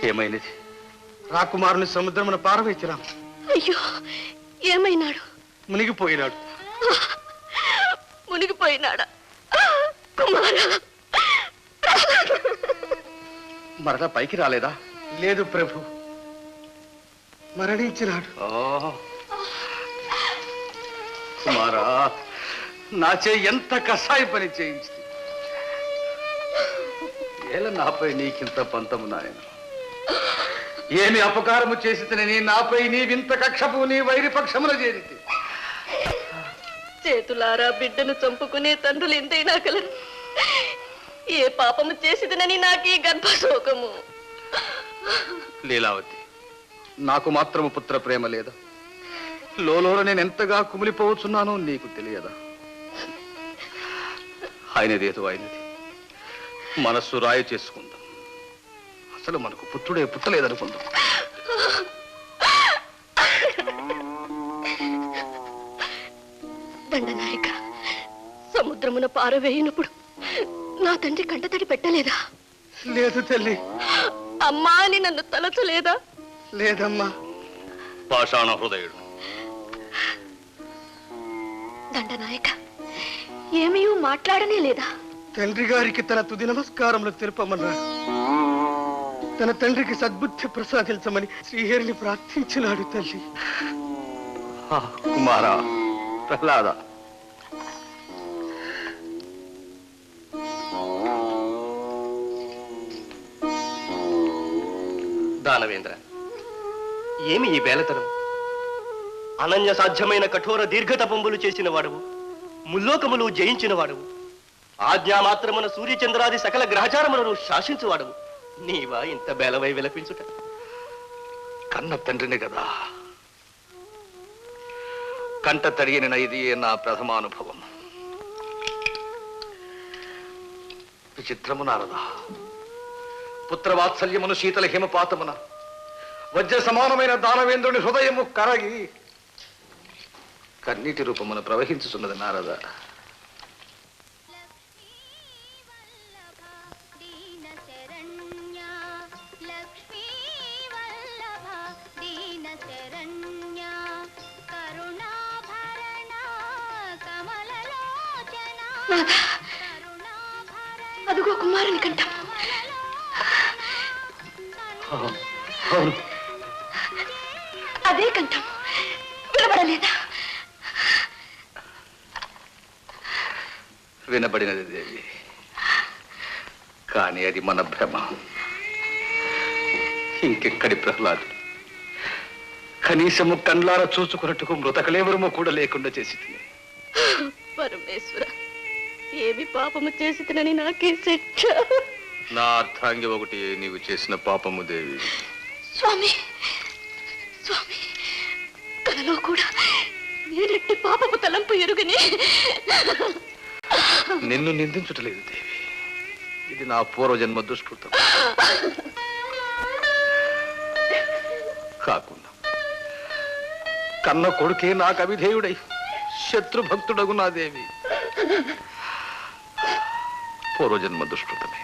ఏమైనది? రాకుమారుని సముద్రమున పారవేచిరా. అయ్యో, ఏమైనాడు? మునిగిపోయినాడు. మునిగిపోయినాడా? కుమారా, మరలా పైకి రాలేదా? లేదు ప్రభు, మరణించినాడు. కుమారా, నాచే ఎంత కషాయ పని చేయించింది. ఏల నాపై నీకింత పంతము నాయన? ఏమి అపకారము చేసి తినని నాపై నీవింత కక్షపు నీ వైరిపక్షమున చేరితి? చేతులారా బిడ్డను చంపుకునే తండ్రులు ఎంతైనా కలరు. ఏ పాపము చేసిదనని నాకీ గర్భశోకము. లీలావతి, నాకు మాత్రము పుత్ర ప్రేమ లేదా? లోలోన నేను ఎంతగా కుమిలిపోవచ్చున్నానో నీకు తెలియదా? ఆయనదేదో ఆయనది, మనస్సు రాయి చేసుకుందాం. అసలు మనకు పుత్రుడే పుట్టలేదనుకుందాం. దండనాయక, సముద్రమున పారవేయినప్పుడు నా తండ్రి కంటతడి పెట్టలేదా? లేదు తల్లి. అమ్మా అని నన్ను తలచలేదా? లేదమ్మా. పాషాణ హృదయుడు. దండనాయక, ఏమీ మాట్లాడనే లేదా? తండ్రి గారికి తన తుది నమస్కారములు తెలుపమన్నాడు. తన తండ్రికి సద్బుద్ధి ప్రసాదించమని శ్రీహరిని ప్రార్థించినాడు తల్లి. కుమారా, ప్రహ్లాద, దానవేంద్ర, ఏమి ఈ బేలతనం? అనన్య సాధ్యమైన కఠోర దీర్ఘతపంబులు చేసిన వాడవు, ముల్లోకములు జయించిన వాడవు, ఆజ్ఞా మాత్రమున సూర్యచంద్రాది సకల గ్రహచారములను శాసించువాడవు. నీవా ఇంత బేలవై విలపించుట? కన్న తండ్రిని కదా, కంట తడియన ఇది నా ప్రథమానుభవం. విచిత్రము నారదా, పుత్రవాత్సల్యమును శీతల హిమపాతమున వజ్ర సమానమైన దానవేంద్రుని హృదయము కరగి కన్నీటి రూపమున ప్రవహించుతున్నది నారద. అదుగో కుమారుని కంఠం. అదే కంఠం వినబడలేదా? వినబడినది దేవి, కానీ అది మన భ్రమ. ఇంకెక్కడి ప్రహ్లాదుడు? కనీసము కండ్లారా చూసుకున్నట్టుకు మృతకలేవరము కూడా లేకుండా చేసి పరమేశ్వర, ఏమి పాపము చేసి తినని నాకే శిక్ష. నా అర్థాంగి ఒకటి నీవు చేసిన పాపము దేవి. స్వామి, స్వామి, కలలో కూడా నేనెట్టి పాపము తలంపు ఎరుగని. నిన్ను నిందించుటలేదు దేవి, ఇది నా పూర్వజన్మ దుష్కృతం. కాకుండా కన్న కొడుకే నాకు అవిధేయుడై శత్రుభక్తుడగు నా దేవి, పూర్వజన్మ దుష్కృతమే.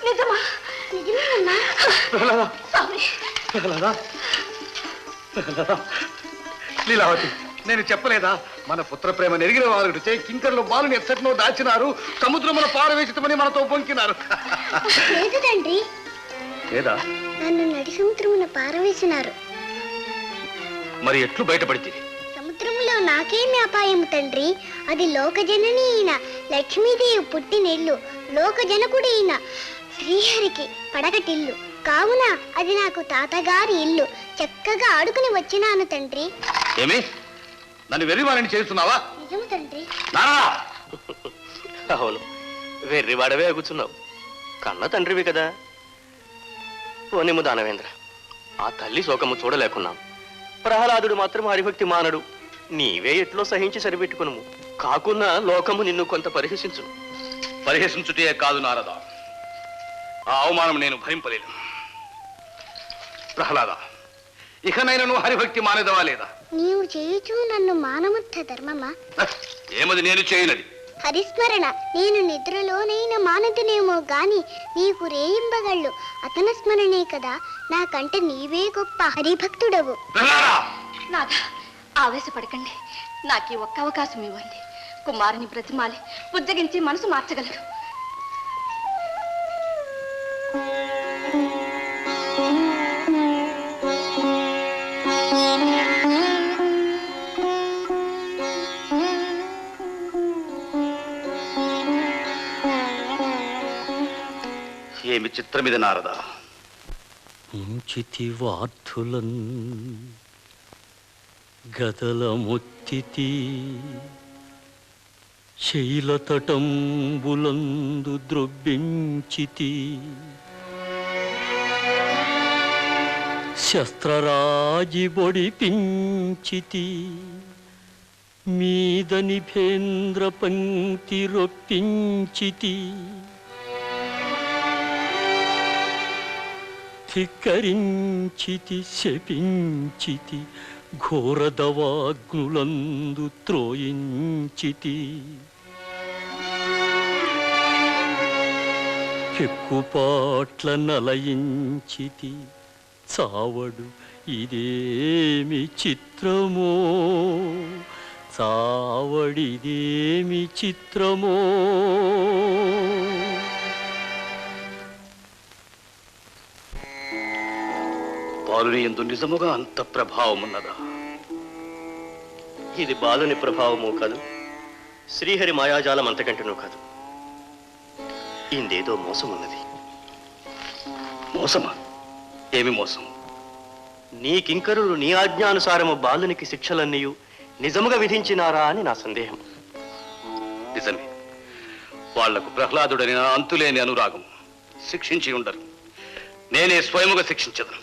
నిజమా? నిజమేనన్నా? స్వామి, లీలావతి, నేను చెప్పలేదా మన పుత్ర ప్రేమ నెరిగిన వారు కింకర్లు బాలుని ఎచ్చట్లో దాచినారు, సముద్రమున పారవేసితమని మనతో పొంకినారు. లేదు తండ్రి, లేదా నన్ను నడి సముద్రమున పారవేసినారు. మరి ఎట్లు బయటపడితే? సముద్రములో నాకేమి అపాయము తండ్రి, అది లోకజనని అయిన లక్ష్మీదేవి పుట్టినిల్లు, లోకజనకుడు అయిన శ్రీహరికి పడకటిల్లు కావున అది నాకు తాతగారి ఇల్లు. చక్కగా ఆడుకుని వచ్చినాను తండ్రి. ఏమి నన్ను వెర్రివాణిని చేస్తున్నావా? నిజము తండ్రి. అవును, వెర్రివాడవే అగుచున్నావు. కన్న తండ్రివి కదా. పోనిము దానవేంద్ర, ఆ తల్లి శోకము చూడలేకున్నాం. ప్రహ్లాదుడు మాత్రం హరిభక్తి మానడు. నీవే ఎట్లో సహించి సరిపెట్టుకును. కాకున్నా లోకము నిన్ను కొంత పరిహసించును. పరిహసించుటే కాదు నారద, ఆ అవమానం నేను భరింపలేను. ప్రహ్లాద, ఇకనైనా హరిభక్తి మానేదవా లేదా? నీవు చేయుచు నన్ను మానవత్త ధర్మమా? ఏమది నేను చేయనది? హరిస్మరణ నేను నిద్రలోనైనా మానదునేమో గాని నీకు రేయింబగళ్ళు అతని స్మరణే కదా. నాకంటే నీవే గొప్ప హరిభక్తుడవు. నాథ, ఆవేశపడకండి. నాకు ఈ ఒక్క అవకాశం ఇవ్వండి. కుమారుని బ్రతిమాలి బుజ్జగించి మనసు మార్చగలరు. ఏమి చిత్రమిది నారద? ఇంచితి వార్థులన్ గదల మొత్తితి శైలతటంబులందు ద్రొబ్బించితి శస్త్రరాజి బొడిపించితి మీద నిభేంద్ర పంక్తి రొప్పించితి ధిక్కరించితి శపించితి ఘోరదవాగ్నులందు త్రోయించితి పెక్కుపాట్ల నలయించితి చావడు ఇదేమి చిత్రమో చావడిదేమి చిత్రమో బాలుని యందు నిజముగా అంత ప్రభావం ఉన్నదా? ఇది బాలుని ప్రభావము కాదు, శ్రీహరి మాయాజాలం అంతకంటేనూ కాదు. ఇందేదో మోసం ఉన్నది. మోసమా? ఏమి మోసం? నీ కింకరులు నీ ఆజ్ఞానుసారము బాలునికి శిక్షలన్నీయు నిజముగా విధించినారా అని నా సందేహం. నిజమే, వాళ్లకు ప్రహ్లాదుడని అంతులేని అనురాగం. శిక్షించి ఉండరు, నేనే స్వయముగా శిక్షించదను.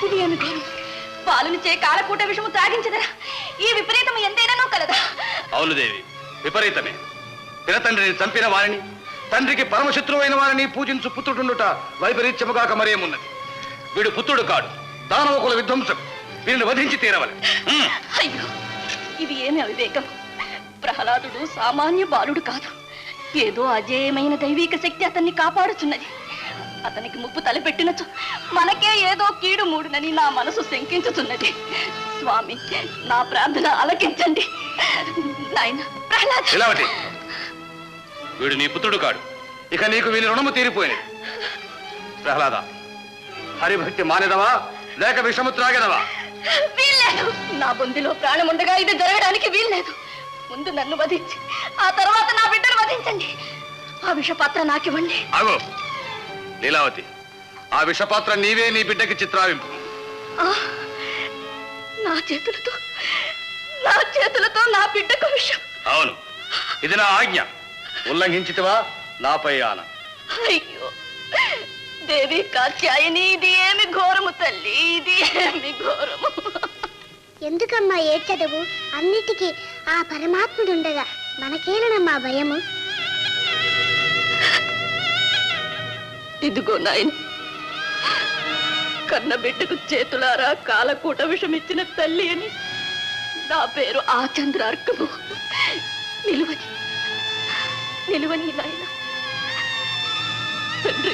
ఇది ఏమి ఘోరం! బాలుని చే కాలకూట విషము త్రాగించదరా? ఈ విపరీతం ఎంతైనా కలదా? అవును దేవి, విపరీతమే. పినతండ్రిని చంపిన వారిని, తండ్రికి పరమశత్రువైన వారిని పూజించు పుత్రుడుండుట వైపరీత్యముగాక మరేమున్నది? వీడు పుత్రుడు కాడు, దానవకుల విధ్వంసం. వీరిని వధించి తీరవలె. అయ్యో, ఇది ఏమి అవివేకం! ప్రహ్లాదుడు సామాన్య బాలుడు కాదు. ఏదో అజేయమైన దైవిక శక్తి అతన్ని కాపాడుచున్నది. అతనికి ముప్పు తలపెట్టినచో మనకే ఏదో కీడు మూడునని నా మనసు శంకించుతున్నది. స్వామి, నా ప్రార్థన ఆలకించండి. నాయన ప్రహ్లాద్, వీడు నీ పుత్రుడు కాడు, ఇక నీకు వీని రుణము తీరిపోయినది. ప్రహ్లాద, హరిభక్తి మానేదవా లేక విషము త్రాగెదవా? వీల్లేదు. నా బొందిలో ప్రాణముండగా ఇది జరగడానికి వీల్లేదు. ముందు నన్ను వధించి ఆ తర్వాత నా బిడ్డను వధించండి. ఆ విషపాత్ర నాకివ్వండి. ఆగో లీలావతి, ఆ విషపాత్ర నీవే నీ బిడ్డకి చిత్రావింపు. నా చేతులతో నా బిడ్డకు విషం? అవును, ఇది నా ఆజ్ఞ. ఉల్లంఘించితివా నాపై ఆన. అయ్యో దేవి కాత్యాయని, ఇది ఏమి ఘోరము తల్లి, ఇది ఏమి ఘోరము! ఎందుకమ్మా ఏడ్చదవు? అన్నిటికీ ఆ పరమాత్ముడుండగా మనకేనమ్మా భయము. ఇదిగో నాయన, కన్న బిడ్డకు చేతులారా కాలకూట విషమిచ్చిన తల్లి అని నా పేరు ఆచంద్రార్కము. నిలువని నాయన తండ్రి.